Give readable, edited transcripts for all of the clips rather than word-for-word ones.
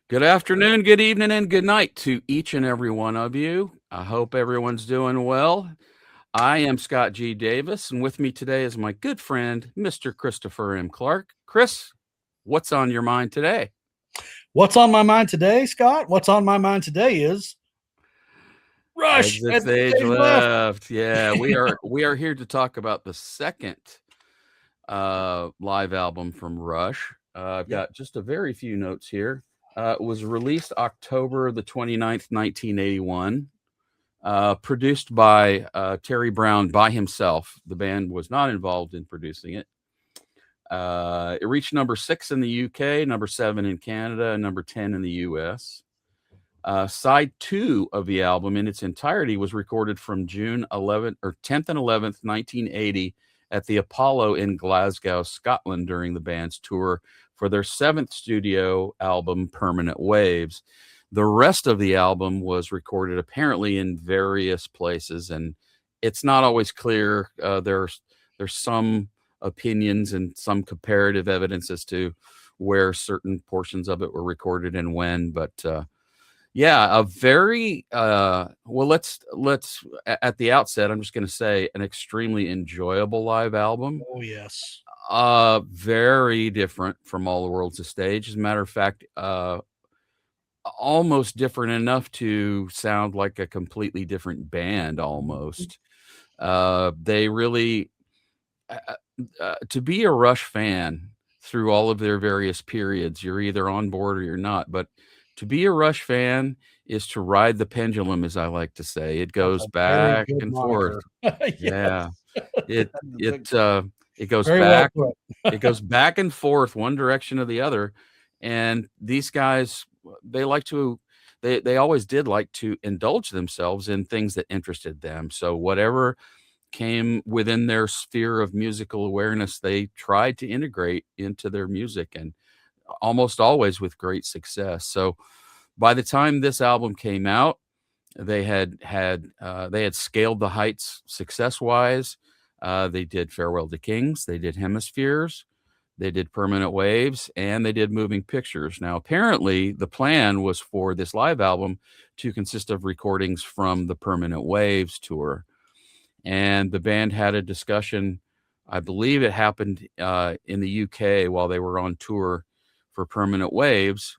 Good afternoon, good evening, and good night to each and every one of you. I hope everyone's doing well. I am Scott G. Davis, and with me today is my good friend, Mr. Christopher M. Clark. Chris, what's on your mind today? What's on my mind today, Scott? What's on my mind today is Rush Exit at the stage stage left. left. Yeah, we are here to talk about the second live album from Rush. I've Yep. got just a very few notes here. It was released October the 29th, 1981. Produced by Terry Brown by himself. The band was not involved in producing it. It reached number 6 in the UK, number 7 in Canada, and number 10 in the US. Side 2 of the album in its entirety was recorded from June 11th or 10th and 11th, 1980 at the Apollo in Glasgow, Scotland during the band's tour for their 7th studio album, Permanent Waves. The rest of the album was recorded apparently in various places, and it's not always clear. There's some opinions and some comparative evidence as to where certain portions of it were recorded and when, but yeah, a very well. Let's at the outset. I'm just going to say an extremely enjoyable live album. Oh yes. Very different from All the World's a Stage. As a matter of fact, almost different enough to sound like a completely different band. Almost. They really to be a Rush fan through all of their various periods. You're either on board or you're not, but to be a Rush fan is to ride the pendulum, as I like to say. It That's goes a very back good and forth. moniker. Yeah. Yes. It it, it goes Very well back put. it goes back and forth one direction or the other, and these guys, they like to they always did like to indulge themselves in things that interested them. So whatever came within their sphere of musical awareness, they tried to integrate into their music, and almost always with great success. So by the time this album came out, they had scaled the heights success wise. They did Farewell to Kings, they did Hemispheres, they did Permanent Waves, and they did Moving Pictures. Now, apparently, the plan was for this live album to consist of recordings from the Permanent Waves tour, and the band had a discussion. I believe it happened in the UK while they were on tour for Permanent Waves,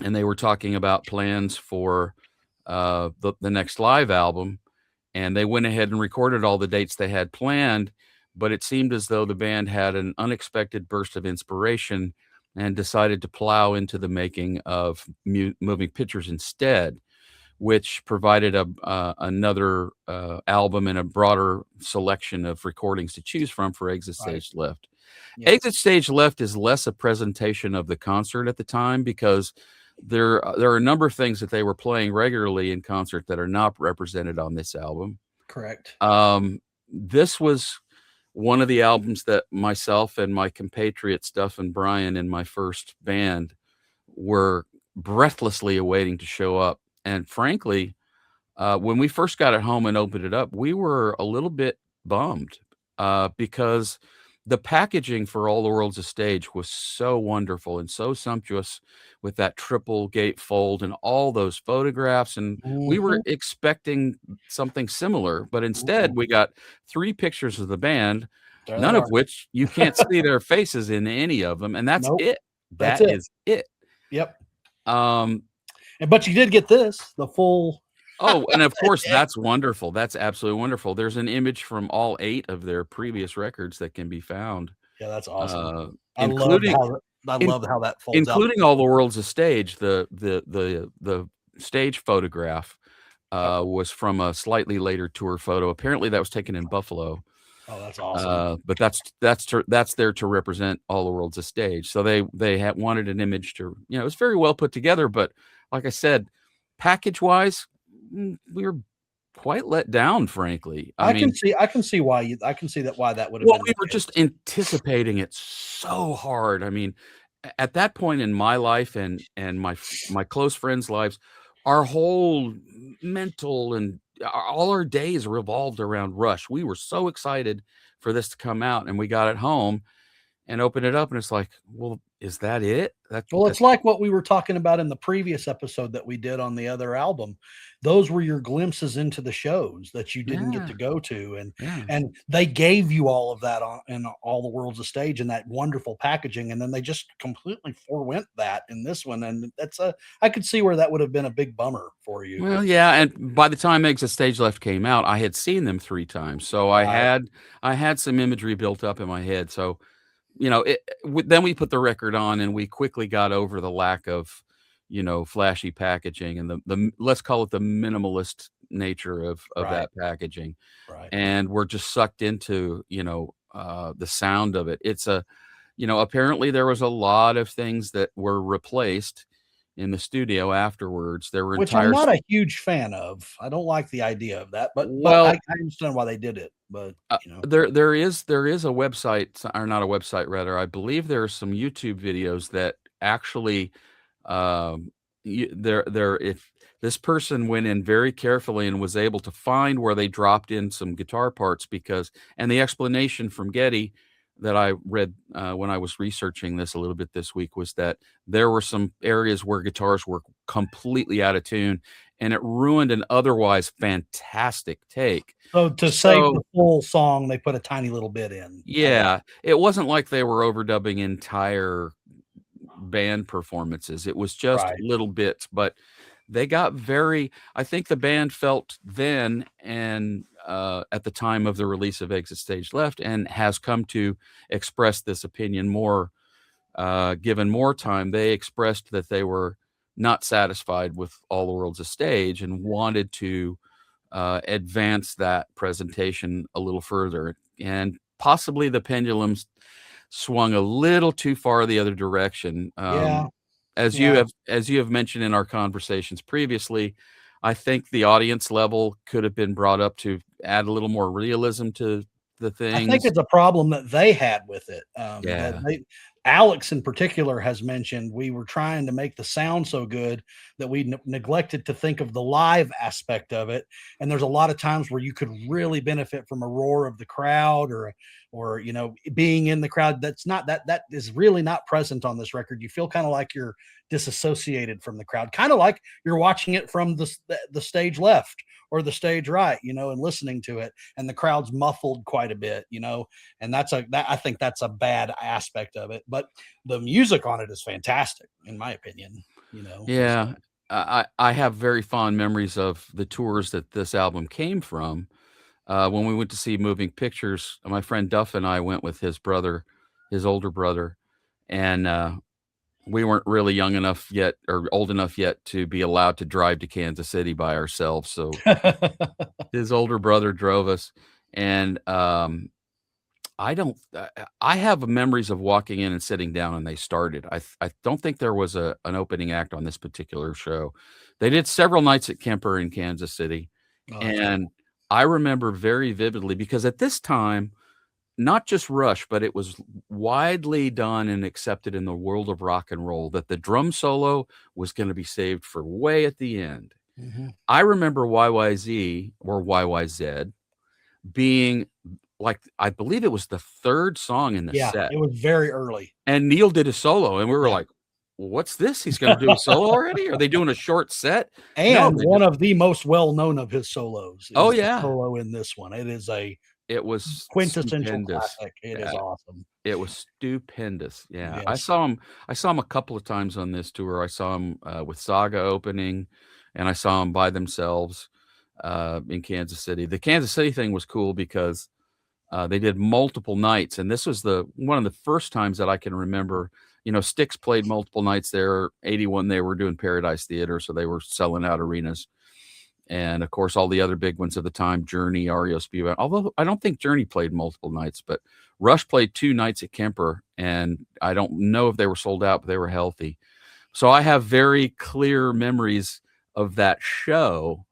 and they were talking about plans for the next live album, and they went ahead and recorded all the dates they had planned. But it seemed as though the band had an unexpected burst of inspiration and decided to plow into the making of Moving Pictures instead, which provided another album and a broader selection of recordings to choose from for Exit Right. Stage Left. Yes. Exit Stage Left is less a presentation of the concert at the time, because there are a number of things that they were playing regularly in concert that are not represented on this album. Correct. This was one of the albums that myself and my compatriot Stuff and Brian in my first band were breathlessly awaiting to show up. And frankly, when we first got it home and opened it up, we were a little bit bummed because the packaging for All the World's a Stage was so wonderful and so sumptuous, with that triple gate fold and all those photographs. And we were Mhm. expecting something similar, but instead Mm-mm. we got 3 pictures of the band, There they none of are. which you can't see their faces in any of them. And that's Nope. it. That's That it. is it. Yep. Um, But you did get this, the full. Oh, and of course, that's wonderful. That's absolutely wonderful. There's an image from all 8 of their previous records that can be found, Yeah, that's awesome. uh, I loved including how I in love how that folds out. including All the World's a Stage. The stage photograph, Yep. was from a slightly later tour photo. Apparently, that was taken in Buffalo, Oh, that's awesome. but that's there to represent All the World's a Stage. So they had wanted an image to, it was very well put together, but like I said, package-wise, we were quite let down, frankly. I mean, I can see I can see that why that would have well, been we the were case. just anticipating it so hard. I mean, at that point in my life and my close friends' lives, our whole mental and all our days revolved around Rush. We were so excited for this to come out, and we got it home, and open it up, and it's like, well, is that it? Well, That it's like what we were talking about in the previous episode that we did on the other album. Those were your glimpses into the shows that you didn't get yeah, to go to, yeah. and they gave you all of that on in All the World's a Stage and that wonderful packaging, and then they just completely forewent that in this one, and that's a I could see where that would have been a big bummer for you. Well, yeah, and by the time Exit Stage Left came out, I had seen them 3 times, so Right, I had some imagery built up in my head, so, then we put the record on, and we quickly got over the lack of, flashy packaging and let's call it the minimalist nature of right, that packaging, right. and we're just sucked into, the sound of it. Apparently there was a lot of things that were replaced in the studio afterwards. There were Which I'm entire not a huge fan of. I don't like the idea of that, but I well, I understand why they did it, but, there is a website, or not a website rather. I believe there are some YouTube videos that actually, if this person went in very carefully and was able to find where they dropped in some guitar parts, and the explanation from Getty that I read when I was researching this a little bit this week was that there were some areas where guitars were completely out of tune, and it ruined an otherwise fantastic take. so to save the So, full song, they put a tiny little bit in, I guess. yeah, it wasn't like they were overdubbing entire band performances. It was just Right. little bits, but they got very I think the band felt then and, at the time of the release of Exit Stage Left, and has come to express this opinion more, given more time. They expressed that they were not satisfied with All the World's a Stage and wanted to, advance that presentation a little further, and possibly the pendulums swung a little too far the other direction. Yeah, As you yeah. have mentioned in our conversations previously, I think the audience level could have been brought up to add a little more realism to the I think things. it's a problem that they had with it, that Yeah, they Alex in particular has mentioned we were trying to make the sound so good that we neglected to think of the live aspect of it, and there's a lot of times where you could really benefit from a roar of the crowd or being in the crowd that's not that is really not present on this record. You feel kinda like you're disassociated from the crowd, kinda like you're watching it from the stage left or the stage right, and listening to it, and the crowd's muffled quite a bit, and I think that's a bad aspect of it. But the music on it is fantastic, in my opinion. So yeah. I have very fond memories of the tours that this album came from. When we went to see Moving Pictures, my friend Duff and I went with his brother, his older brother, and, we weren't really young enough yet or old enough yet to be allowed to drive to Kansas City by ourselves, so his older brother drove us, and, I don't I have memories of walking in and sitting down and they started. I don't think there was an opening act on this particular show. They did several nights at Kemper in Kansas City, oh, that's cool. and I remember very vividly because at this time, not just Rush, but it was widely done and accepted in the world of rock and roll that the drum solo was gonna be saved for way at the end. Mhm. I remember YYZ or YYZ being, like, I believe it was the 3rd song in the Yeah, set, it was very early. and Neil did a solo, and we were Yeah. like, "Well, what's this? He's gonna do a solo already? Are they doing a short set?" No, And they one just of the most well-known of his solos Oh, is the yeah. solo in this one. It is a It was quintessential stupendous. classic. It is Yeah. awesome. It was stupendous, yeah. Yes. I saw him a couple of times on this tour. I saw him, with Saga opening, and I saw him by themselves, in Kansas City. The Kansas City thing was cool because, they did multiple nights, and this was the one of the first times that I can remember. Styx played multiple nights there. 81, they were doing Paradise Theater, so they were selling out arenas. And of course, all the other big ones of the time, Journey, REO Speedwagon. Although I don't think Journey played multiple nights, but Rush played 2 nights at Kemper, and I don't know if they were sold out, but they were healthy. So I have very clear memories of that show.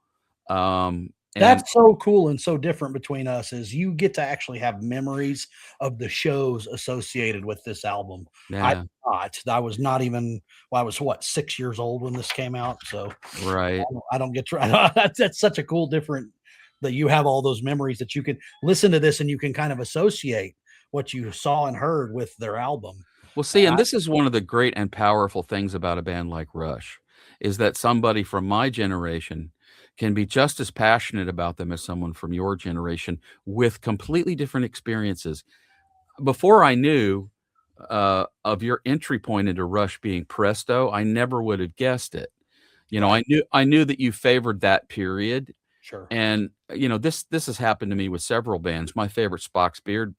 And That's so cool and so different between us is you get to actually have memories of the shows associated with this album. I yeah, I was not even well, I was what, 6 years old when this came out, so right. I don't get to that's such a cool different that you have all those memories that you can listen to this and you can kind of associate what you saw and heard with their album. Well, see, and I, this is one of the great and powerful things about a band like Rush, is that somebody from my generation can be just as passionate about them as someone from your generation with completely different experiences. Before I knew of your entry point into Rush being Presto, I never would have guessed it. You know, right, I knew that you favored that period, sure. and this has happened to me with several bands. My favorite Spock's Beard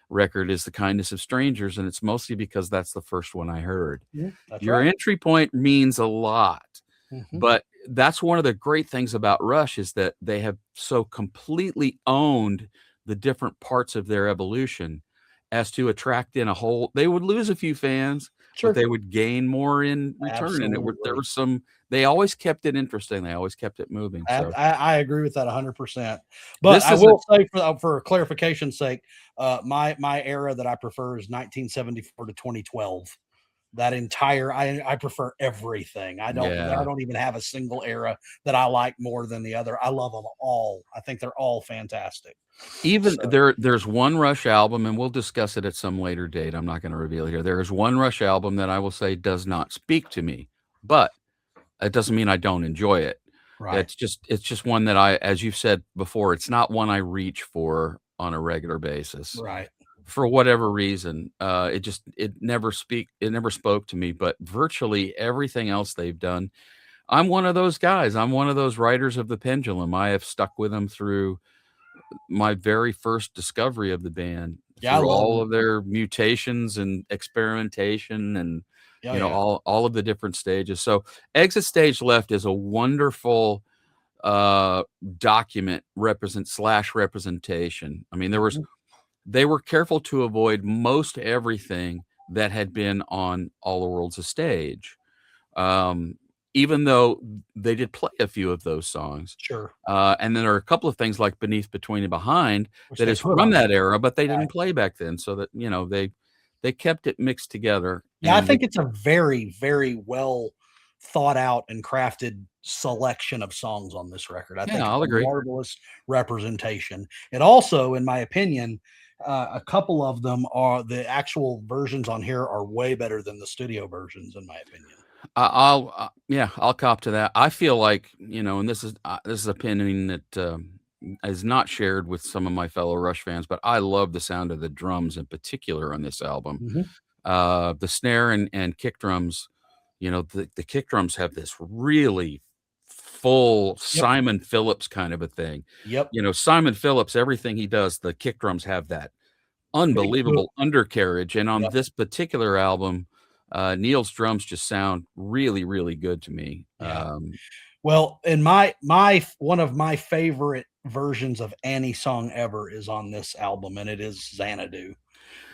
record is The Kindness of Strangers, and it's mostly because that's the first one I heard. Mhm, that's Your right. entry point means a lot, Mhm. but that's one of the great things about Rush is that they have so completely owned the different parts of their evolution as to attract in a whole. They would lose a few fans, but Sure. they would gain more in return, and there Absolutely. was some. They always kept it interesting. They always kept it moving. So I agree with that 100%. But this I is a will say for clarification's sake, my era that I prefer is 1974 to 2012. That entire I prefer everything. I yeah. don't even have a single era that I like more than the other. I love them all. I think they're all fantastic. Even So, there's one Rush album, and we'll discuss it at some later date. I'm not going to reveal here. There is one Rush album that I will say does not speak to me, but it doesn't mean I don't enjoy it. right, It's just one that I, as you've said before, it's not one I reach for on a regular basis right. for whatever reason. It never spoke to me. But virtually everything else they've done, I'm one of those guys. I'm one of those writers of the pendulum. I have stuck with them through my very first discovery of the band, Yeah, I through love all them. of their mutations and experimentation and Oh, yeah. all of the different stages. So Exit Stage Left is a wonderful uh document representation. I mean, Mhm. they were careful to avoid most everything that had been on All the World's a Stage. Um Even though they did play a few of those songs. Sure. And then there are a couple of things like Beneath, Between, and Behind Which that they is put from on there. that era, but they Right. didn't play back then. So that, they kept it mixed together. Yeah, I And think it's a very, very well thought out and crafted selection of songs on this record. I yeah, think it's I'll a agree. marvelous representation. It also, in my opinion, a couple of them are the actual versions on here are way better than the studio versions, in my opinion. Yeah, I'll cop to that. I feel like, and this is opinion that is not shared with some of my fellow Rush fans, but I love the sound of the drums in particular on this album. Mhm. The snare and kick drums, the kick drums have this really full Yep. Simon Phillips kind of a thing. Yep. Simon Phillips, everything he does, the kick drums have that Big whoop. unbelievable undercarriage. And on Yep. this particular album, Neil's drums just sound really, really good to me. Yeah. Well, in my one of my favorite versions of any song ever is on this album, and it is Xanadu.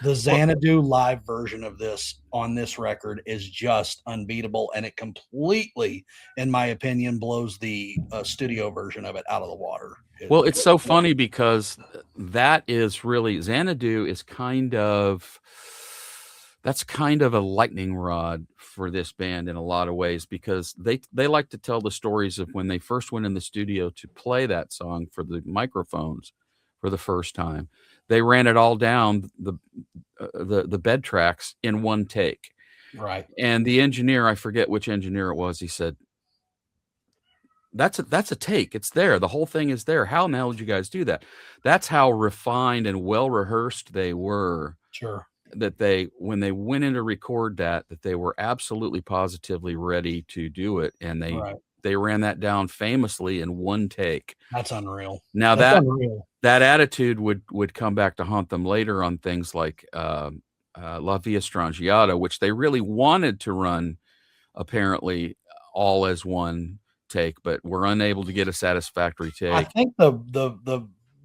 The Well, Xanadu live version of this on this record is just unbeatable, and it completely, in my opinion, blows the studio version of it out of the water. Well, it's so funny because that is really Xanadu is that's kind of a lightning rod for this band in a lot of ways because they like to tell the stories of when they first went in the studio to play that song for the microphones for the first time. They ran it all down the bed tracks in one take. Right. And the engineer, I forget which engineer it was, he said, that's a take. It's there. The whole thing is there. How in the hell did you guys do that? That's how refined and well rehearsed they were. Sure. That when they went in to record that they were absolutely positively ready to do it, and Right. they ran that down famously in one take. That's unreal. Now That's unreal. that attitude would come back to haunt them later on things like La Via Strangiata, which they really wanted to run apparently all as one take, but were unable to get a satisfactory I take. think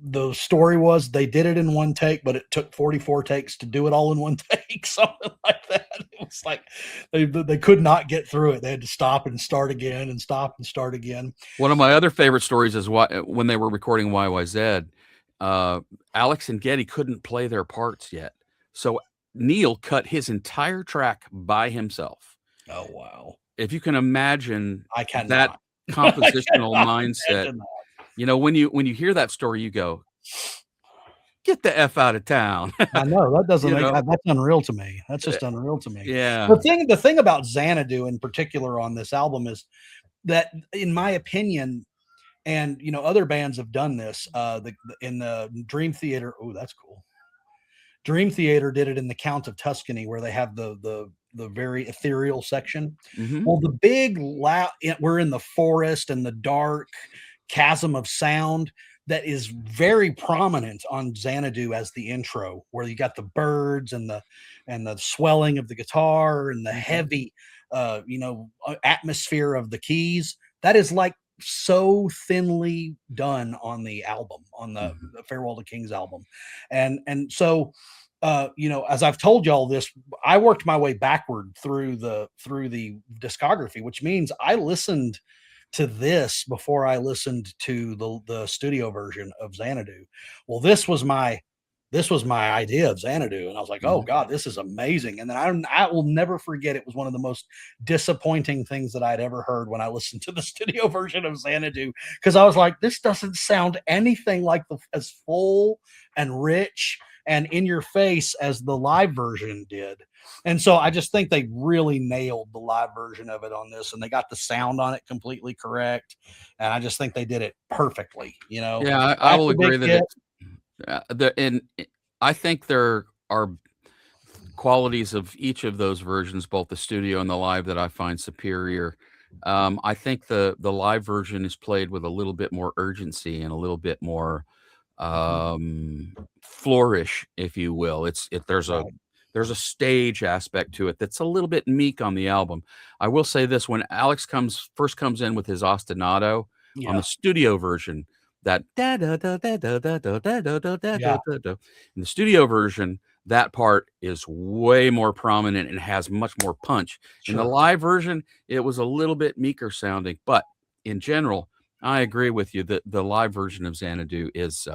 the story was they did it in one take, but it took 44 takes to do it all in one take, something like that. It was like they could not get through it. They had to stop and start again and stop and start again. One of my other favorite stories is when they were recording YYZ, Alex and Geddy couldn't play their parts yet. So Neil cut his entire track by himself. Oh, wow. If you can imagine I that cannot. I compositional cannot mindset, imagine that. when you hear that story, you go, get the F out of town. I know that doesn't You make know? that's unreal to me. That's just unreal to me. Yeah. The thing about Xanadu in particular on this album is that, in my opinion, and other bands have done this. In the Dream Theater. Oh, that's cool. Dream Theater did it in the Count of Tuscany, where they have the very ethereal section. Mhm. Well, the big loud, we're in the forest and the dark chasm of sound that is very prominent on Xanadu as the intro, where you got the birds and the swelling of the guitar and the Mhm. heavy, atmosphere of the keys. That is like so thinly done on the album, on Mhm. the Farewell to Kings album, and so as I've told y'all this, I worked my way backward through the discography, which means I listened to this before I listened to the studio version of Xanadu. Well, this was my idea of Xanadu, and I was like, "Oh Mhm. God, this is amazing!" And then I will never forget. It was one of the most disappointing things that I'd ever heard when I listened to the studio version of Xanadu, because I was like, "This doesn't sound anything like as full and rich and in your face as the live version did." And so I just think they really nailed the live version of it on this, and they got the sound on it completely correct. And I just think they did it perfectly. Yeah, I That's will a big agree that hit. it's I think there are qualities of each of those versions, both the studio and the live, that I find superior. I think the live version is played with a little bit more urgency and a little bit more Mhm. flourish, if you will. Right. There's a stage aspect to it that's a little bit meek on the album. I will say this: when Alex comes in with his ostinato on the Yeah. studio version, that da da da da da da da da da da da da Yeah. da da, in the studio version, that part is way more prominent and has much more punch. In the Sure. live version, it was a little bit meeker sounding, but in general, I agree with you that the live version of Xanadu is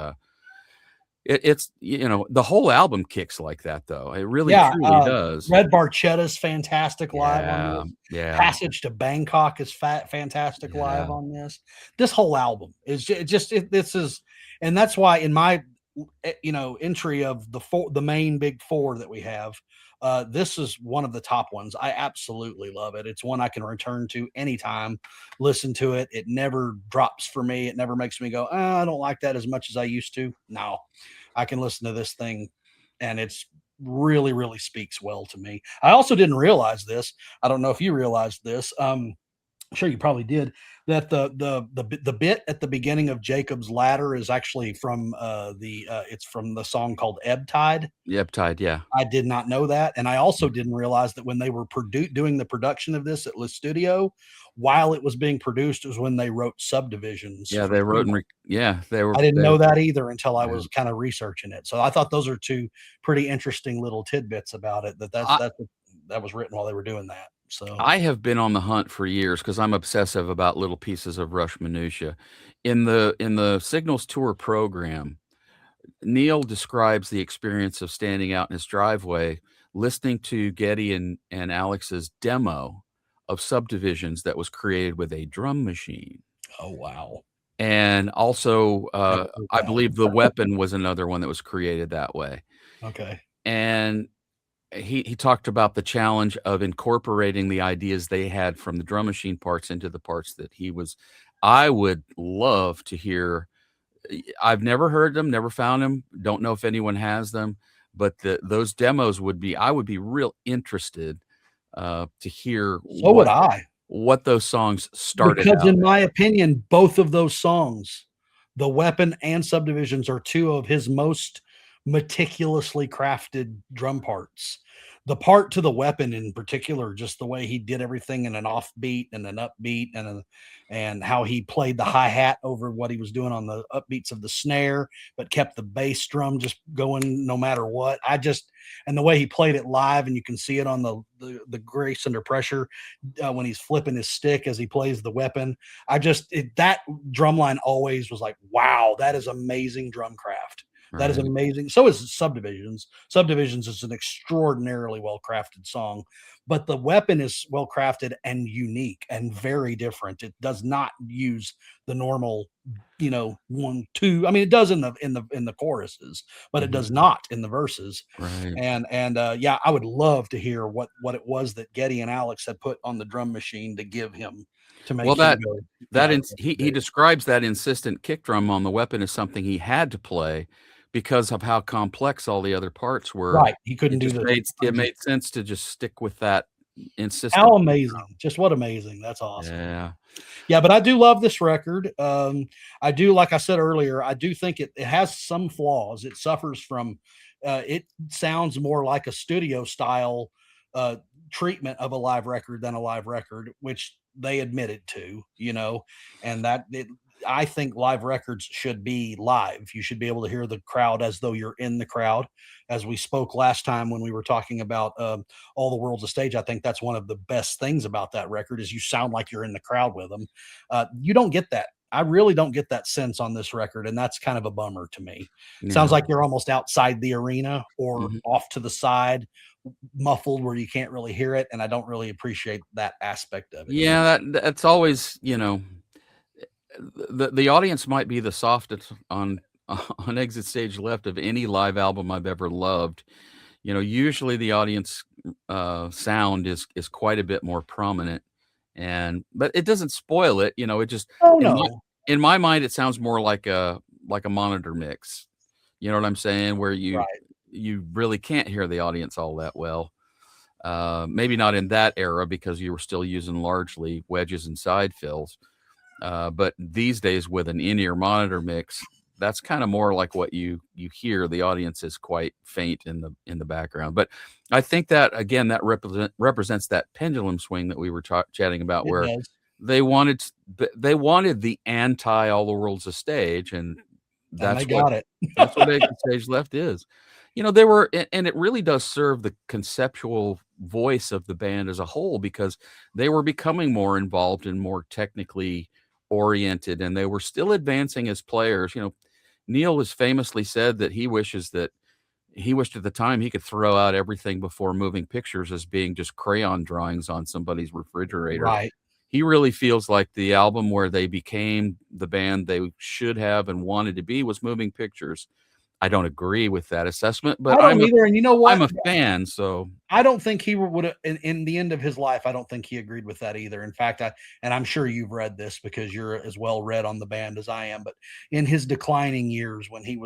it's the whole album kicks like that though. It really Yeah, truly does. Red Barchetta's fantastic live on Yeah, this. yeah, Passage to Bangkok is fantastic live yeah. on this. This whole album is this is, and that's why in my entry of the main big four that we have, this is one of the top ones. I absolutely love it. It's one I can return to anytime, listen to it. It never drops for me. It never makes me go, I don't like that as much as I used to. No, I can listen to this thing, and it's really, really speaks well to me. I also didn't realize this. I don't know if you realized this. I'm sure you probably did, that the bit at the beginning of Jacob's Ladder is actually from the it's from the song called Ebb Tide. Yep, tied, yeah. I did not know that, and I also Mm. didn't realize that when they were doing the production of this at the studio, while it was being produced, was when they wrote Subdivisions Yeah, for they wrote and Freedom. yeah, I didn't they know that either until I yeah. was kind of researching it. So I thought those are two pretty interesting little tidbits about it. I That was written while they were doing that. So I have been on the hunt for years because 'cause I'm obsessive about little pieces of Rush minutia. In the Signals tour program, Neil describes the experience of standing out in his driveway, listening to Getty and Alex's demo of Subdivisions that was created with a drum machine. oh wow, And also, never heard I that. believe The Weapon was another one that was created that way. Okay, And he talked about the challenge of incorporating the ideas they had from the drum machine parts into the parts that he was. I would love to hear. I've never heard them, never found them, don't know if anyone has them, but those demos would be. I would be real interested to hear so would I. what those songs started Because out in as. my opinion, both of those songs, The Weapon and Subdivisions, are two of his most meticulously crafted drum parts. The part to The Weapon in particular, just the way he did everything in an offbeat and an upbeat, and how he played the hi-hat over what he was doing on the upbeats of the snare, but kept the bass drum just going no matter what. And the way he played it live, and you can see it on the Grace Under Pressure, when he's flipping his stick as he plays the weapon. That drum line always was like, wow, that is amazing drum craft. That is Right. amazing. So is Subdivisions. Subdivisions is an extraordinarily well crafted song, but the weapon is well crafted and unique and very different. It does not use the normal, 1 2. I mean, it does in the choruses, but it does Mhm. not in the verses. Right. And yeah, I would love to hear what it was that Getty and Alex had put on the drum machine to give him, to Well, make him that go, that yeah, ins he describes that insistent kick drum on the weapon as something he had to play because of how complex all the other parts were. right. He couldn't It do just the made sense to just stick with that insistent how kick amazing. drum. Just what amazing. That's awesome. Yeah. Yeah, but I do love this record. I do, like I said earlier, I do think it has some flaws. It suffers from, it sounds more like a studio style uh, treatment of a live record than a live record, which they admitted to, and I think live records should be live. You should be able to hear the crowd as though you're in the crowd. As we spoke last time when we were talking about All the World's a Stage, I think that's one of the best things about that record is you sound like you're in the crowd with them. You don't get that. I really don't get that sense on this record, and that's kind of a bummer to me. Sounds Yeah. like you're almost outside the arena or Mhm. off to the side, muffled where you can't really hear it, and I don't really appreciate that aspect of it. Yeah, that's always, the audience might be the softest on on Exit Stage Left of any live album I've ever loved. Usually the audience sound is quite a bit more prominent, but it doesn't spoil it. It just Oh in my no, in my mind it sounds more like a monitor mix. You know what I'm saying? Where right. you really can't hear the audience all that well. Maybe not in that era because you were still using largely wedges and side fills. But these days with an in-ear monitor mix, that's kind of more like what you hear. The audience is quite faint in the background. But I think that again that represents that pendulum swing that we were chatting about, It where does, they wanted they wanted the anti All the World's a Stage, and and they that's what got it. that's what Exit Stage Left is. They were, and it really does serve the conceptual voice of the band as a whole because they were becoming more involved and more technically oriented, and they were still advancing as players. Neil has famously said that he wished at the time he could throw out everything before moving pictures as being just crayon drawings on somebody's refrigerator. Right. He really feels like the album where they became the band they should have and wanted to be was Moving Pictures. I don't agree with that assessment, but I don't either. And you know I'm what? a fan, so I don't think he would have in the end of his life. I don't think he agreed with that either. In fact, and I'm sure you've read this because you're as well read on the band as I am. But in his declining years, when he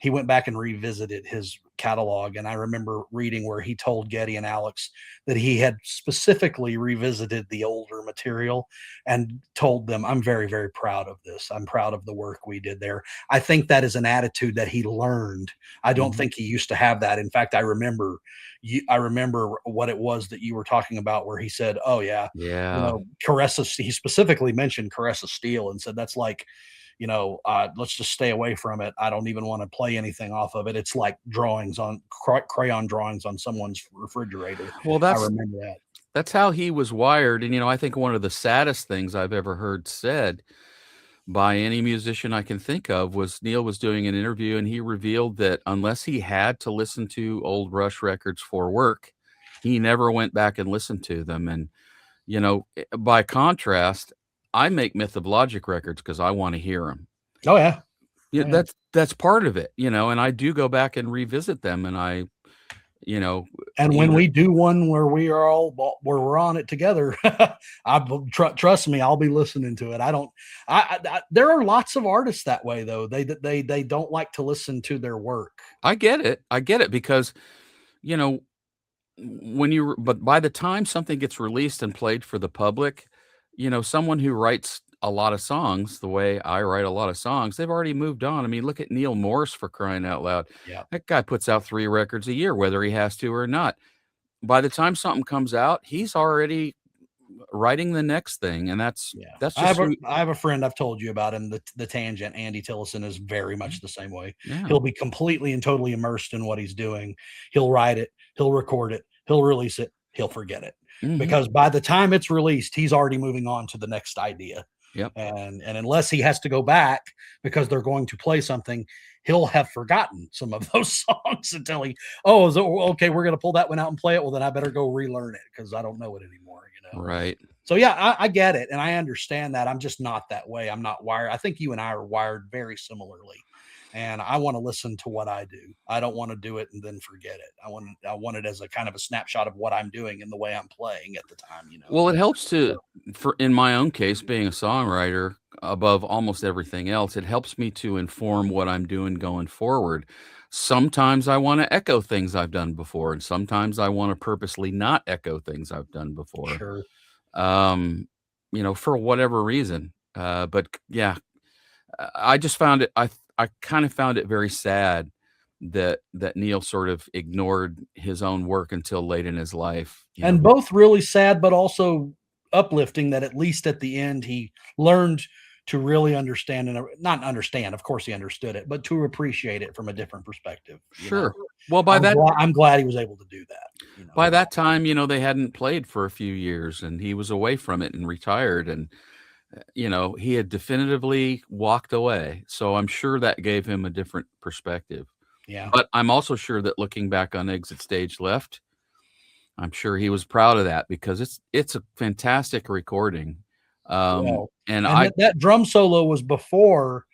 went back and revisited his catalog, and I remember reading where he told Getty and Alex that he had specifically revisited the older material and told them, "I'm very, very proud of this. I'm proud of the work we did there." I think that is an attitude that he learned. I don't mhm. think he used to have that. In fact, I remember what it was that you were talking about where he said, "Oh yeah, Yeah. Caressa." He specifically mentioned Caressa Steel and said that's like, let's just stay away from it. I don't even want to play anything off of it. It's like crayon drawings on someone's refrigerator. Well, I remember that. that's how he was wired, and, I think one of the saddest things I've ever heard said by any musician I can think of was Neil was doing an interview, and he revealed that unless he had to listen to old Rush records for work, he never went back and listened to them, and, by contrast, I make Myth of Logic records because I wanna hear them. Oh yeah, Yeah, oh yeah. that's part of it, and I do go back and revisit them, and I, you know, And when either we do one where where we're on it together, trust me, I'll be listening to it. I don't. There are lots of artists that way though. They don't like to listen to their work. I get it because, you know, but by the time something gets released and played for the public, someone who writes a lot of songs the way I write a lot of songs, they've already moved on. I mean, look at Neil Morse for crying out loud. Yeah, That guy puts out 3 records a year, whether he has to or not. By the time something comes out, he's already writing the next thing, and that's yeah. that's just who. I have a friend I've told you about him. The Tangent, Andy Tillison, is very much the same way. Yeah. He'll be completely and totally immersed in what he's doing. He'll write it. He'll record it. He'll release it. He'll forget it Mhm. because by the time it's released, he's already moving on to the next idea. Yep. And unless he has to go back because they're going to play something, he'll have forgotten some of those songs until he, oh, okay, we're going to pull that one out and play it. Well, then I better go relearn it because I don't know it anymore, Right. So yeah, I get it, and I understand that. I'm just not that way. I'm not wired. I think you and I are wired very similarly, and I want to listen to what I do. I don't want to do it and then forget it. I want it as a kind of a snapshot of what I'm doing and the way I'm playing at the time. Well, it helps So, to, for in my own case, being a songwriter, above almost everything else, it helps me to inform what I'm doing going forward. Sometimes I want to echo things I've done before, and sometimes I want to purposely not echo things I've done before. sure. Um, for whatever reason. But yeah, I just found it. I kind of found it very sad that Neil sort of ignored his own work until late in his life. And both really sad, but also uplifting that at least at the end he learned to really understand and not understand. Of course, he understood it, but to appreciate it from a different perspective. Sure. Well, I'm glad he was able to do that. by that time, they hadn't played for a few years, and he was away from it and retired, and he had definitively walked away. So I'm sure that gave him a different perspective. Yeah. But I'm also sure that looking back on Exit Stage Left, I'm sure he was proud of that because it's a fantastic recording. Well, And and that drum solo was before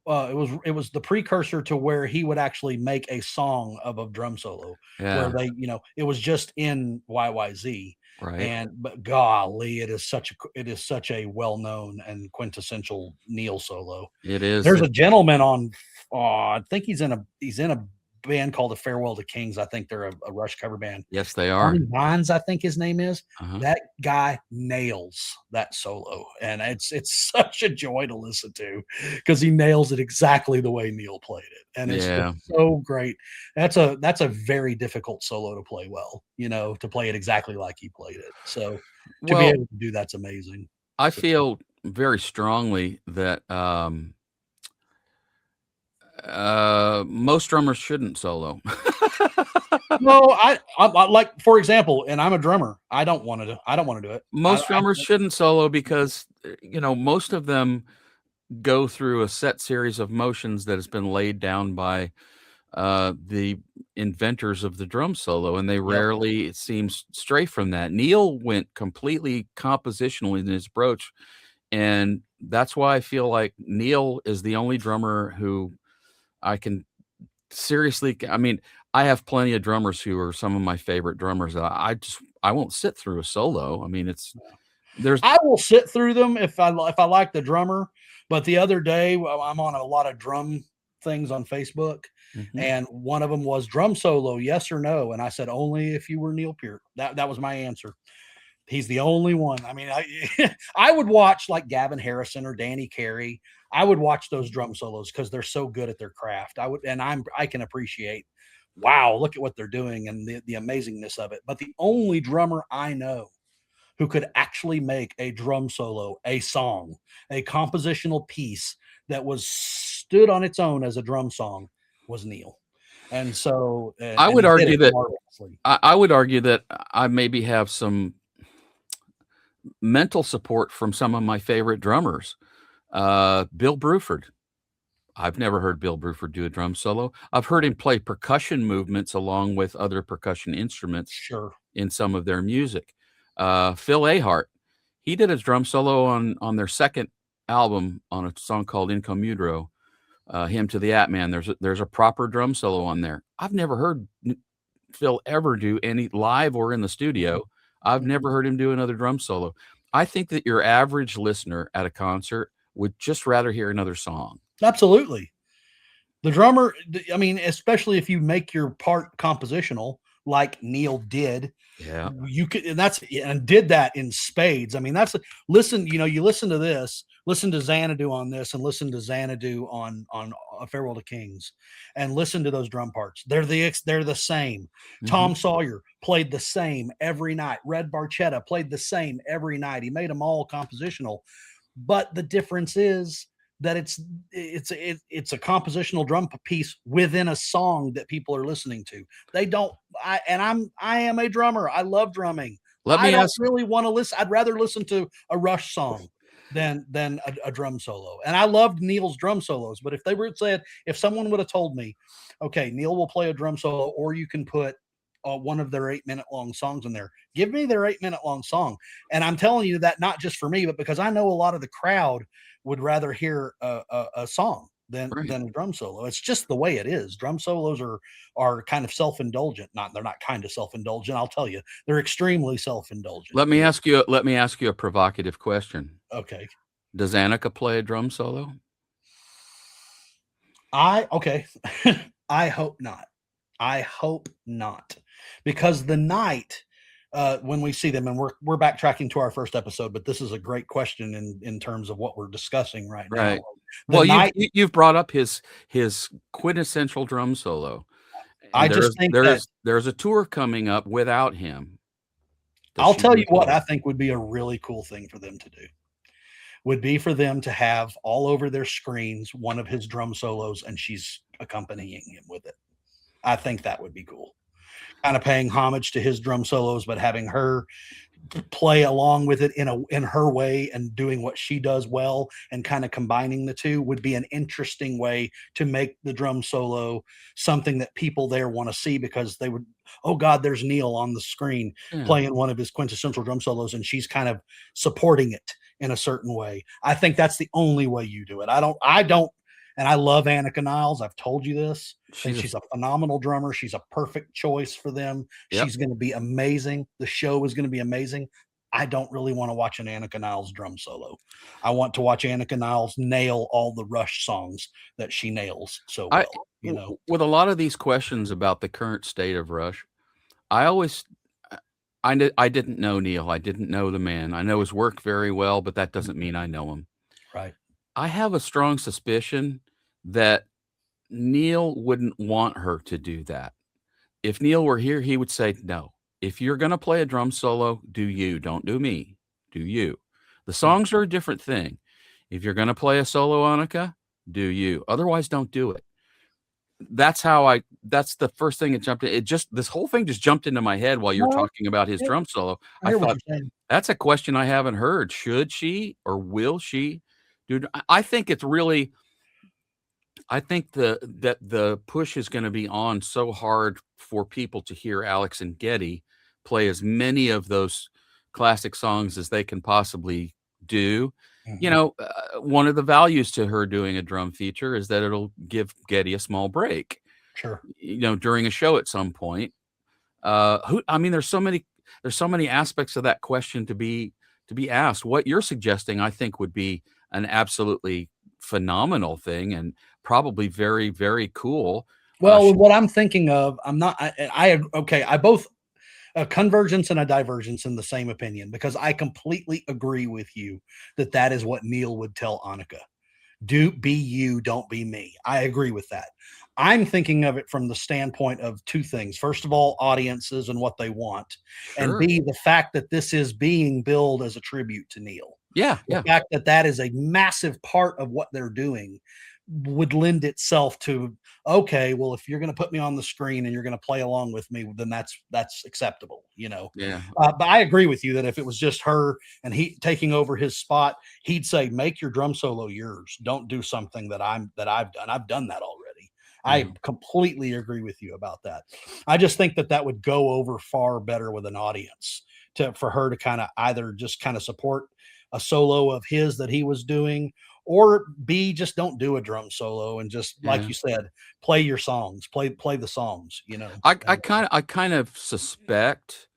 it was the precursor to where he would actually make a song of a drum solo where yeah, it was just in YYZ. right. But golly, it is such a well-known and quintessential Neil solo. It is. There's a gentleman on, I think he's in a band called the Farewell to Kings. I think they're a Rush cover band. Yes, they are. Tony Vines, I think his name is. Uh-huh. That guy nails that solo, and it's such a joy to listen to because he nails it exactly the way Neil played it, and it's Yeah. so great. That's a very difficult solo to play well, to play it exactly like he played it. So to be Well, able to do that's amazing. I So, feel very strongly that most drummers shouldn't solo. no, I like, for example, and I'm a drummer. I don't want to do it. Most drummers shouldn't solo because most of them go through a set series of motions that has been laid down by the inventors of the drum solo, and they Yep. rarely, it seems, stray from that. Neil went completely compositional in his approach, and that's why I feel like Neil is the only drummer who I can seriously. I mean, I have plenty of drummers who are some of my favorite drummers. I won't sit through a solo. I mean, there's I will sit through them if I like the drummer. But the other day, I'm on a lot of drum things on Facebook, Mhm. and one of them was drum solo, yes or no, and I said only if you were Neil Peart. That was my answer. He's the only one. I mean, I would watch like Gavin Harrison or Danny Carey. I would watch those drum solos because they're so good at their craft. I can appreciate. Wow, look at what they're doing and the amazingness of it. But the only drummer I know who could actually make a drum solo, a song, a compositional piece that was stood on its own as a drum song was Neil. And so, I and would he did argue it that marvelously. I would argue that I maybe have some mental support from some of my favorite drummers. Bill Bruford. I've never heard Bill Bruford do a drum solo. I've heard him play percussion movements along with other percussion instruments Sure. in some of their music. Phil Ahart, he did his drum solo on their second album on a song called Incomudro, Hymn to the Atman. There's a proper drum solo on there. I've never heard Phil ever do any live or in the studio. I've never heard him do another drum solo. I think that your average listener at a concert would just rather hear another song. Absolutely. The drummer, I mean, especially if you make your part compositional, like Neil did, Yeah. you could, and did that in spades. I mean, listen, you listen to this, listen to Xanadu on this, and listen to Xanadu on A Farewell to Kings, and listen to those drum parts. They're the same. Mhm. Tom Sawyer played the same every night. Red Barchetta played the same every night. He made them all compositional, but the difference is that it's a compositional drum piece within a song that people are listening to. They don't. I am a drummer. I love drumming. Let I me don't ask really want to listen. I'd rather listen to a Rush song. than a drum solo. And I loved Neil's drum solos, but if they were said, if someone would have told me, okay, Neil will play a drum solo, or you can put one of their 8 minute long songs in there, give me their 8 minute long song. And I'm telling you that not just for me, but because I know a lot of the crowd would rather hear a song Right. than a drum solo. It's just the way it is. Drum solos are kind of self-indulgent. Not they're not kind of self-indulgent. I'll tell you, they're extremely self-indulgent. Let me ask you a provocative question. Okay. Does Annika play a drum solo? Okay. I hope not. I hope not. Because the night when we see them, and we're backtracking to our first episode, but this is a great question in terms of what we're discussing right now. Right. The Well, night you've brought up his quintessential drum solo, I and just think that there's a tour coming up without him. Does I'll she tell want you to what play? I think would be a really cool thing for them to do. Would be for them to have all over their screens one of his drum solos and she's accompanying him with it. I think that would be cool. Kind of paying homage to his drum solos, but having her play along with it in her way and doing what she does well, and kind of combining the two would be an interesting way to make the drum solo something that people there want to see, because they would, oh god, there's Neil on the screen Yeah. playing one of his quintessential drum solos and she's kind of supporting it in a certain way. I think that's the only way you do it. I don't and I love Annika Niles. I've told you this. I think She's a she's a phenomenal drummer. She's a perfect choice for them. Yep. She's going to be amazing. The show is going to be amazing. I don't really want to watch an Annika Niles drum solo. I want to watch Annika Niles nail all the Rush songs that she nails so I well. You know, with a lot of these questions about the current state of Rush, I always I didn't know Neil. I didn't know the man. I know his work very well, but that doesn't mean I know him. right? I have a strong suspicion that Neil wouldn't want her to do that. If Neil were here, he would say, "No. If you're gonna play a drum solo, do you. Don't do me. Do you." The Mm. songs are a different thing. If you're gonna play a solo, Annika, do you. Otherwise, don't do it. That's the first thing that jumped in. It just this whole thing just jumped into my head while you're No, talking about his yeah, drum solo. I I hear what thought, you're saying. "That's a question I haven't heard. Should she or will she?" Dude, I think it's really I think the push is gonna be on so hard for people to hear Alex and Geddy play as many of those classic songs as they can possibly do. You Mhm. know, one of the values to her doing a drum feature is that it'll give Geddy a small break, Sure. you know, during a show at some point. Who I mean, there's so many aspects of that question to be asked. What you're suggesting, I think, would be an absolutely phenomenal thing and probably very, very cool. Well, Sh what I'm thinking of, I'm not. Okay. I both a convergence and a divergence in the same opinion, because I completely agree with you that that is what Neil would tell Annika. Do be you, don't be me. I agree with that. I'm thinking of it from the standpoint of two things. First of all, audiences and what they want, and Sure. B, the fact that this is being billed as a tribute to Neil. Yeah, The yeah, fact that that is a massive part of what they're doing would lend itself to, okay, well, if you're going to put me on the screen and you're going to play along with me, then that's acceptable, you know. yeah, But I agree with you that if it was just her and he taking over his spot, he'd say, make your drum solo yours. Don't do something that I've done. I've done that already. yeah. I completely agree with you about that. I just think that that would go over far better with an audience, to for her to kind of either just kind of support a solo of his that he was doing, or B, just don't do a drum solo and just, like Yeah. you said, play your songs, play the songs, you know. I kind of suspect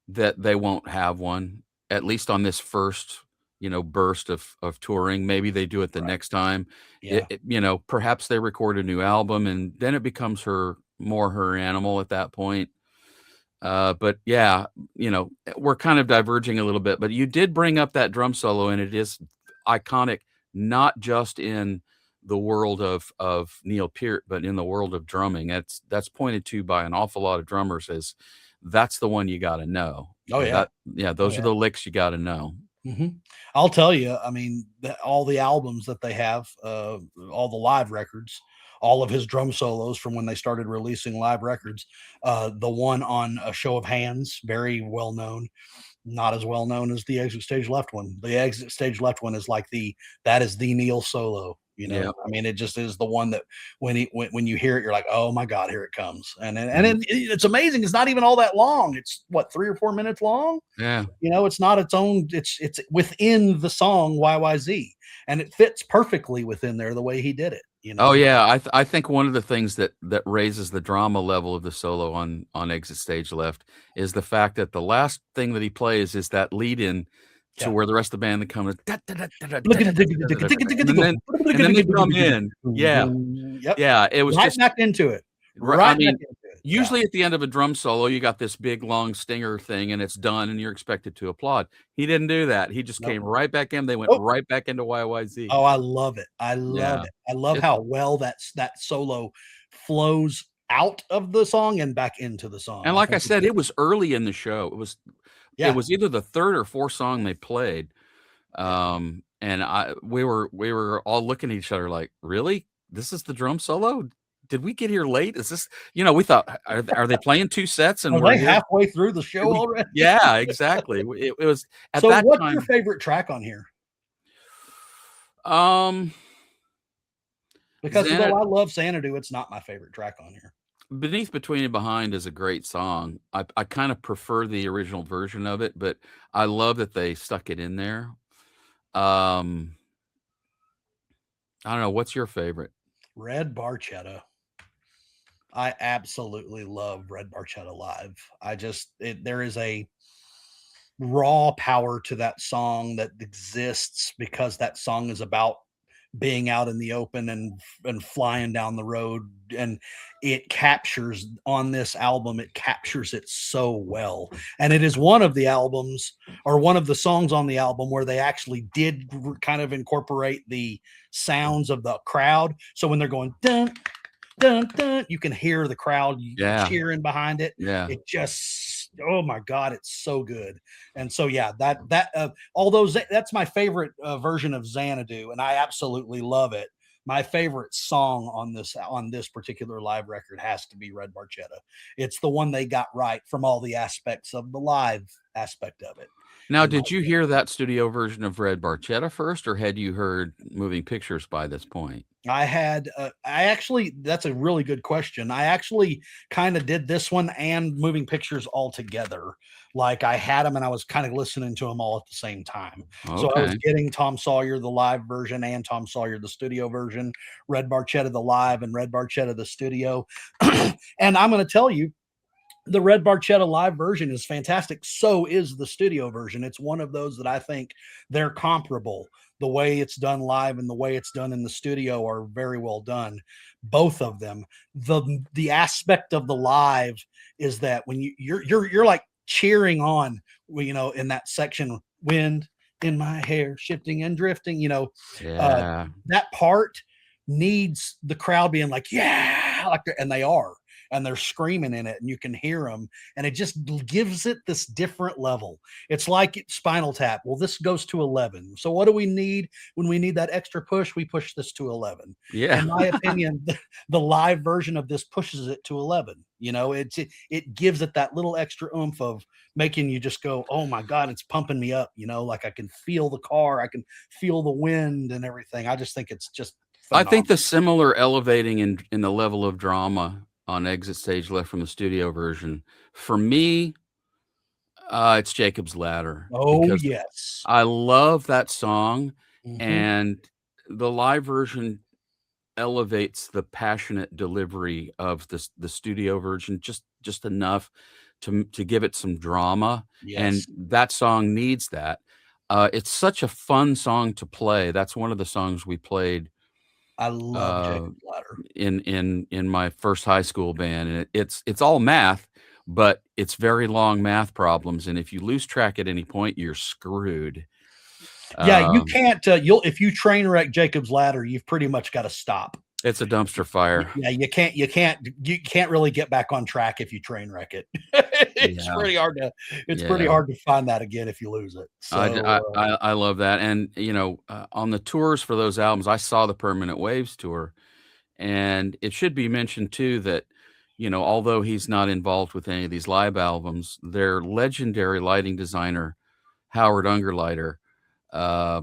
that they won't have one, at least on this first, you know, burst of touring. Maybe they do it the Right. next time. Yeah. You know, perhaps they record a new album and then it becomes her animal at that point. But yeah, you know, we're kind of diverging a little bit, but you did bring up that drum solo and it is iconic, not just in the world of Neil Peart, but in the world of drumming. That's pointed to by an awful lot of drummers as that's the one you got to know. Oh yeah. Yeah, Oh those are yeah. the licks you got to know. I'll tell you, I mean, all the albums that they have, all the live records, all of his drum solos from when they started releasing live records. The one on A Show of Hands, very well known. Not as well known as the Exit Stage Left one. The Exit Stage Left one is like that is the Neil solo. Yeah. I mean, it just is the one that when you hear it, you're like, oh my god, here it comes, Mhm. it's amazing. It's not even all that long. It's what 3 or 4 minutes long. Yeah. It's not its own. It's within the song YYZ, and it fits perfectly within there the way he did it. Oh, yeah, I think one of the things that raises the drama level of the solo on Exit Stage Left is the fact that the last thing that he plays is that lead in to Yeah. where the rest of the band then comes and then they come in. Yeah. Yep. Yeah, it was Right just back into it. I Right back mean, into it. Yeah. usually at the end of a drum solo, you got this big long stinger thing and it's done and you're expected to applaud. He didn't do that. He just Nope. came right back in. They went Nope. right back into YYZ. Oh, I love it. I love Yeah. it. I love It's how well that solo flows out of the song and back into the song. And I like I think said, it was early in the show. It yeah. was either the 3rd or 4th song they played. And we were all looking at each other like, "Really? This is the drum solo? Did we get here late? Is this?" We thought, "Are they playing 2 sets and Are we're they here?" halfway through the Did show we already? Yeah, exactly. It was at So that what's your time. favorite track on here? Um, Because Xana though I love Xanadu, it's not my favorite track on here. Beneath, Between, and Behind is a great song. I kind of prefer the original version of it, but I love that they stuck it in there. Um, I don't know, what's your favorite? Red Barchetta. I absolutely love Red Barchetta live. There is a raw power to that song that exists because that song is about being out in the open and flying down the road, and it captures on this album, it captures it so well. And it is one of the albums, or one of the songs on the album, where they actually did kind of incorporate the sounds of the crowd. So when they're going dun dun dun, you can hear the crowd Yeah, cheering behind it. yeah. It just, oh my god, it's so good. And so yeah, although that's my favorite version of Xanadu, and I absolutely love it. My favorite song on this particular live record has to be Red Barchetta. It's the one they got right from all the aspects of the live aspect of it. Now, In my did you hear that studio version of Red Barchetta first, or had you heard Moving Pictures by this point? I actually, that's a really good question. I actually kind of did this one and Moving Pictures all together. Like I had them and I was kind of listening to them all at the same time. So I was Okay. getting Tom Sawyer, the live version, and Tom Sawyer, the studio version, Red Barchetta, the live, and Red Barchetta, the studio. And I'm going to tell you, the Red Barchetta live version is fantastic. So is the studio version. It's one of those that I think they're comparable. The way it's done live and the way it's done in the studio are very well done. Both of them. The aspect of the live is that when you're like cheering on, in that section, wind in my hair, shifting and drifting, Yeah. that part needs the crowd being like, yeah, and they are, and they're screaming in it, and you can hear them, and it just gives it this different level. It's like Spinal Tap. Well, this goes to 11. So what do we need when we need that extra push? We push this to 11. Yeah. In my opinion, the live version of this pushes it to 11. It gives it that little extra oomph of making you just go, oh my god, it's pumping me up. Like I can feel the car, I can feel the wind and everything. I just think it's just I think phenomenal. the similar elevating in the level of drama on Exit Stage Left from the studio version, for me, it's Jacob's Ladder Oh because yes. I love that song, Mhm. and the live version elevates the passionate delivery of the studio version just enough to give it some drama, and Yes. that song needs that. It's such a fun song to play. That's one of the songs we played I love uh, Jacob's Ladder. in my first high school band, and it's all math, but it's very long math problems, and if you lose track at any point, you're screwed. Yeah, you Um, can't, if you train wreck Jacob's Ladder, you've pretty much gotta stop. it's a dumpster fire. Yeah, you can't really get back on track if you train wreck it. It's Yeah, pretty hard yeah. to find that again if you lose it. I d So, I love that, and, on the tours for those albums, I saw the Permanent Waves tour, and it should be mentioned too that, although he's not involved with any of these live albums, their legendary lighting designer, Howard Ungerleider, uh,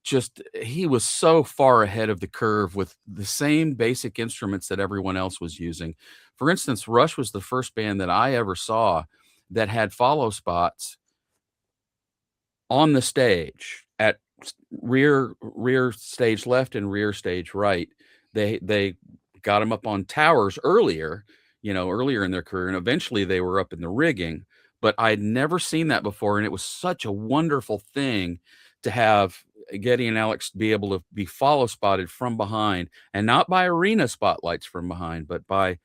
just he was so far ahead of the curve with the same basic instruments that everyone else was using. For instance, Rush was the first band that I ever saw that had follow spots on the stage at rear stage left and rear stage right. They got them up on towers earlier, earlier in their career, and eventually they were up in the rigging. But I'd never seen that before, and it was such a wonderful thing to have Getty and Alex be able to be follow spotted from behind, and not by arena spotlights from behind, but by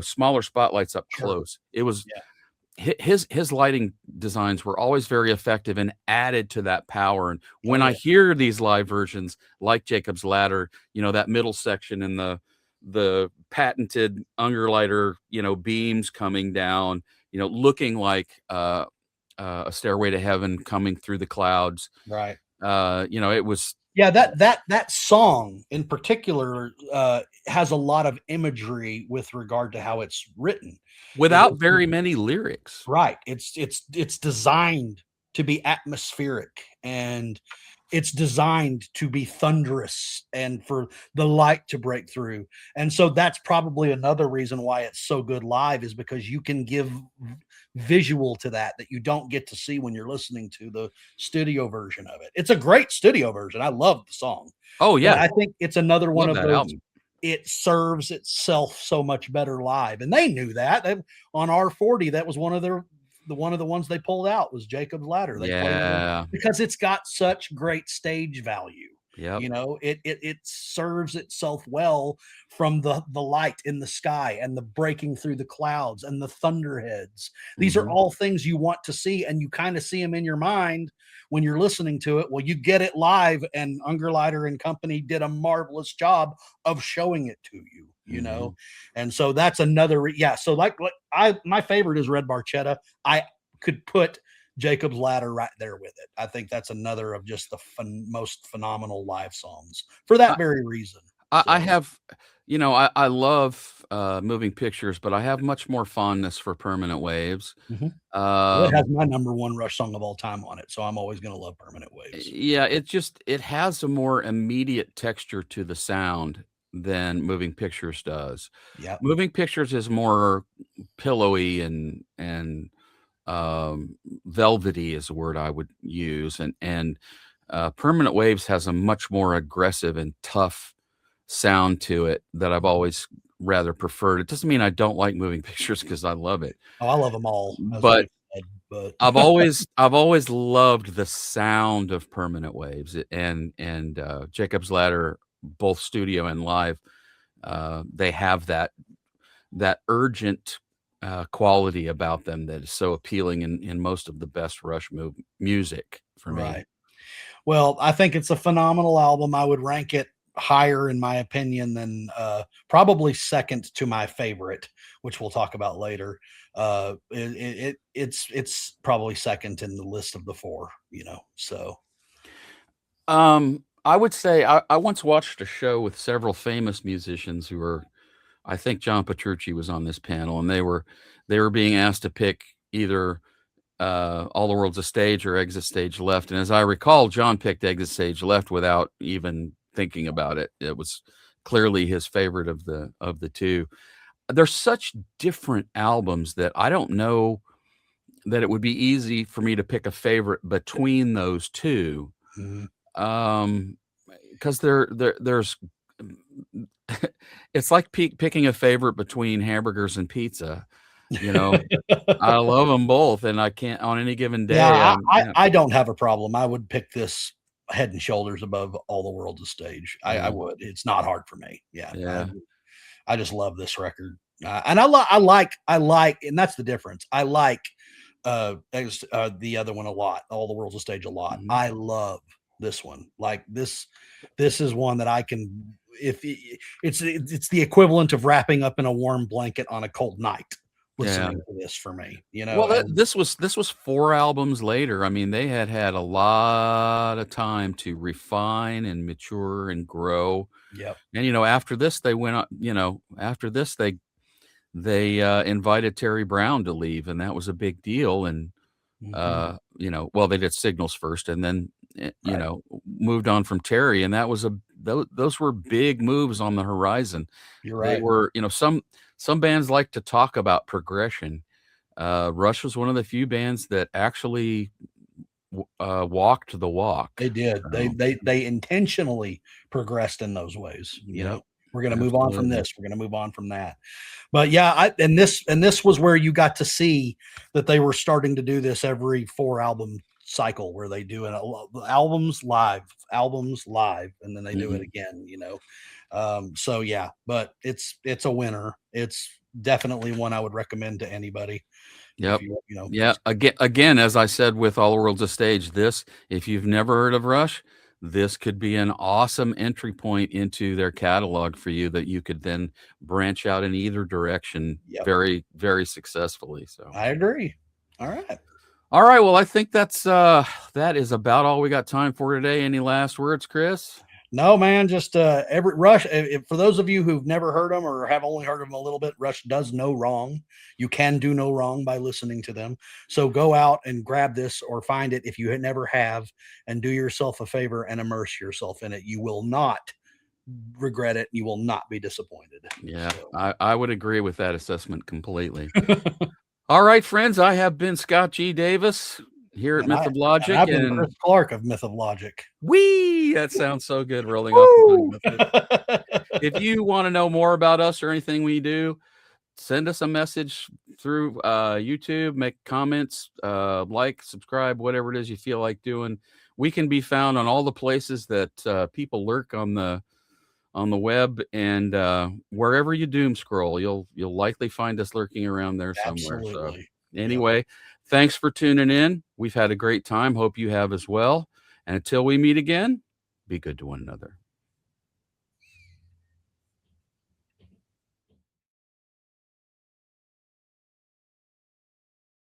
smaller spotlights up Sure. close. It was Yeah. his lighting designs were always very effective and added to that power. And when Oh, I yeah. hear these live versions like Jacob's Ladder, that middle section and the patented Ungerleider, beams coming down, looking like a Stairway to Heaven coming through the clouds. Right. It was Yeah, that song in particular has a lot of imagery with regard to how it's written. without very many lyrics. Right. It's designed to be atmospheric, and it's designed to be thunderous and for the light to break through. And so that's probably another reason why it's so good live, is because you can give visual to that you don't get to see when you're listening to the studio version of it. It's a great studio version. I love the song. Oh But yeah, I think it's another one love of that those, album. it serves itself so much better live. And they knew that. On R40, that was one of the ones they pulled out was Jacob's Ladder. They played it Yeah. because it's got such great stage value. Yep. It serves itself well from the light in the sky and the breaking through the clouds and the thunderheads. These are Mhm. all things you want to see, and you kind of see them in your mind when you're listening to it. Well, you get it live, and Ungerleider and company did a marvelous job of showing it to you. Mhm. And so that's another yeah. So like my favorite is Red Barchetta. I could put Jacob's Ladder right there with it. I think that's another of just the most phenomenal live songs for I that very reason. I So, have, I love moving pictures, but I have much more fondness for Permanent Waves. mhm. Well, it has Um, my number one Rush song of all time on it, so I'm always going to love Permanent Waves. yeah, it has a more immediate texture to the sound than Moving Pictures does. Yep. Moving Pictures is more pillowy and velvety is a word I would use, and Permanent Waves has a much more aggressive and tough sound to it that I've always rather preferred. It doesn't mean I don't like Moving Pictures because I love it, Oh, I love them all, as but we've said, but I've always loved the sound of Permanent Waves and Jacob's Ladder, both studio and live. They have that urgent quality about them that is so appealing in most of the best Rush music for me. right. Well, I think it's a phenomenal album. I would rank it higher, in my opinion, than probably second to my favorite, which we'll talk about later. It's probably second in the list of the four. So I would say I once watched a show with several famous musicians who were, I think John Petrucci was on this panel, and they were being asked to pick either All the World's a Stage or Exit Stage Left. And as I recall, John picked Exit Stage Left without even thinking about it. It was clearly his favorite of the two. They're such different albums that I don't know that it would be easy for me to pick a favorite between those two. mhm. Um, because there's it's like picking a favorite between hamburgers and pizza. You know, I love them both, and I can't on any given Yeah, day. Yeah. I don't have a problem. I would pick this head and shoulders above All the World's a Stage. I Yeah. would. It's not hard for me. Yeah, Yeah. I just love this record, and I like, and that's the difference. I like the other one a lot. All the World's a Stage a lot. Mhm. I love this one. Like this is one that I can. If it- it's the equivalent of wrapping up in a warm blanket on a cold night. Yeah. Listening to this for me, Well, and this was 4 albums later. I mean, they had a lot of time to refine and mature and grow. yep. And, after this, they went on after this, they invited Terry Brown to leave, and that was a big deal. And Mhm. well, they did Signals first, and then Right. moved on from Terry, and that was those were big moves on the horizon. You're They right. were, some bands like to talk about progression. Rush was one of the few bands that actually walked the walk. They did. They So, they they intentionally progressed in those ways, you yep, know? We're gonna move on from absolutely. this, we're gonna move on from that. But yeah, this was where you got to see that they were starting to do this every 4 album cycle where they do albums live, and then they do it Mhm. again, you know? So yeah, but it's a winner. It's definitely one I would recommend to anybody if Yep. you know, Yeah. Again, as I said with All the World's a Stage, if you've never heard of Rush, this could be an awesome entry point into their catalog for you that you could then branch out in either direction yep, very, very successfully. So, I agree. All right. all right. Well, I think that is about all we got time for today. Any last words, Chris? No, man, just every Rush. For those of you who've never heard them or have only heard them a little bit, Rush does no wrong. You can do no wrong by listening to them. So go out and grab this or find it if you never have, and do yourself a favor and immerse yourself in it. You will not regret it. You will not be disappointed. Yeah, So, I would agree with that assessment completely. All right, friends, I have been Scott G. Davis here at and Myth of and Logic, I've been and Chris Clark of Myth of Logic. wee, that sounds so good rolling off the tongue Woo! with it. If you want to know more about us or anything we do, send us a message through YouTube, make comments, like, subscribe, whatever it is you feel like doing. We can be found on all the places that people lurk on the web, and wherever you doom scroll, you'll likely find us lurking around there somewhere. So Absolutely. Yep. anyway, thanks for tuning in. We've had a great time. Hope you have as well. And until we meet again, be good to one another.